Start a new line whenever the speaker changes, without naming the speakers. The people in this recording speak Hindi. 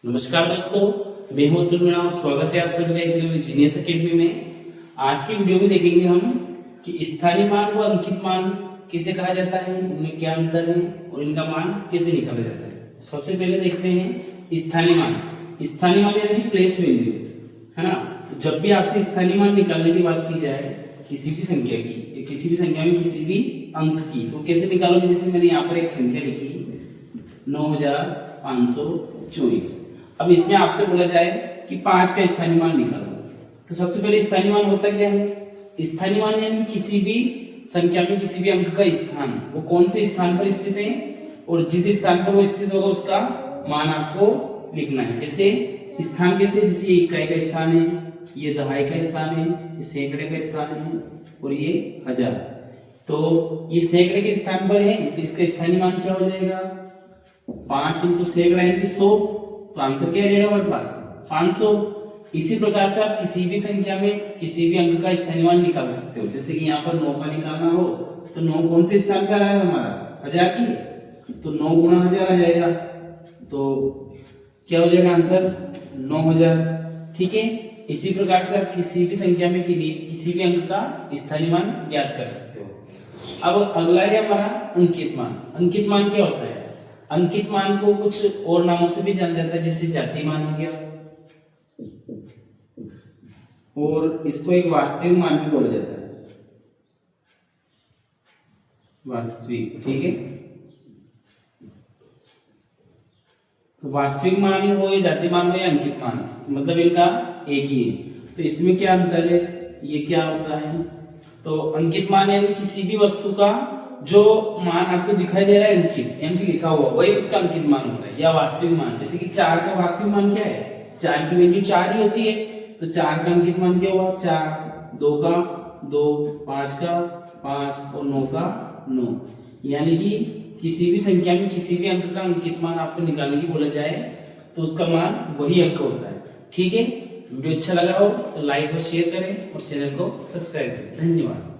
नमस्कार दोस्तों, मैं हूं अतुल मीणा। स्वागत है आप सभी का एक नई जीनियस एकेडमी में। आज की वीडियो में देखेंगे हम कि स्थानीय मान व अंकित मान किसे कहा जाता है, उनमें क्या अंतर है और इनका मान कैसे निकाला जाता है। सबसे पहले देखते हैं स्थानीय मान। स्थानीय मान यानी प्लेस वैल्यू, है ना। जब भी आपसे स्थानीय मान निकालने की बात की जाए किसी भी संख्या की, किसी भी संख्या में किसी भी अंक की, तो कैसे निकालोगे। जैसे मैंने यहाँ पर एक संख्या लिखी 9524। अब इसमें आपसे बोला जाए कि 5 का स्थानीय मान निकालो, तो सबसे पहले स्थानीय मान होता क्या है। स्थानीय मान यानी किसी भी संख्या में किसी भी अंक का स्थान, वो कौन से स्थान पर स्थित है और जिस स्थान पर वो स्थित होगा उसका मान आपको लिखना है। जैसे स्थान कैसे, जैसे ये इकाई का स्थान है, ये दहाई का स्थान है, ये सैकड़े का स्थान है और ये हजार। तो ये सैकड़े के स्थान पर है तो इसका स्थानीय मान क्या हो जाएगा, 5 इंटू सैकड़ा यानी 100। तो आंसर क्या आ जाएगा हमारे पास 500। इसी प्रकार से आप किसी भी संख्या में किसी भी अंक का स्थानीय मान निकाल सकते हो। जैसे कि यहाँ पर 9 का निकालना हो तो 9 कौन से स्थान का है हमारा, 1000 की, तो 9 गुणा 1000 आ जाएगा। तो क्या हो जाएगा आंसर 9000। ठीक है। इसी प्रकार से आप किसी भी संख्या में किसी भी अंक का स्थानीय मान ज्ञात कर सकते हो। अब अगला है हमारा अंकित मान। अंकित मान क्या होता है। अंकित मान को कुछ और नामों से भी जाना जाता है, जैसे जाति मान हो गया और इसको एक वास्तविक मान भी बोला जाता है, वास्तविक। ठीक है। तो वास्तविक मान हो या जाति मान हो या अंकित मान, मतलब इनका एक ही है। तो इसमें क्या अंतर है, ये क्या होता है। तो अंकित मान यानी किसी भी वस्तु का जो मान आपको दिखाई दे रहा है अंकित यानी लिखा हुआ, वही उसका अंकित मान होता है। या वास्तविक मान, जैसे कि 4 का वास्तविक मान क्या है, 4 की वैल्यू 4 ही होती है, तो 4 का अंकित मान क्या हुआ 4, 2 का 2, 5 का 5 और 9 का 9। यानी कि किसी भी संख्या में किसी भी अंक का अंकित मान आपको निकालने की बोला जाए तो उसका मान वही अंक होता है। ठीक है। वीडियो अच्छा लगा हो तो लाइक और शेयर करें और चैनल को सब्सक्राइब करें। धन्यवाद।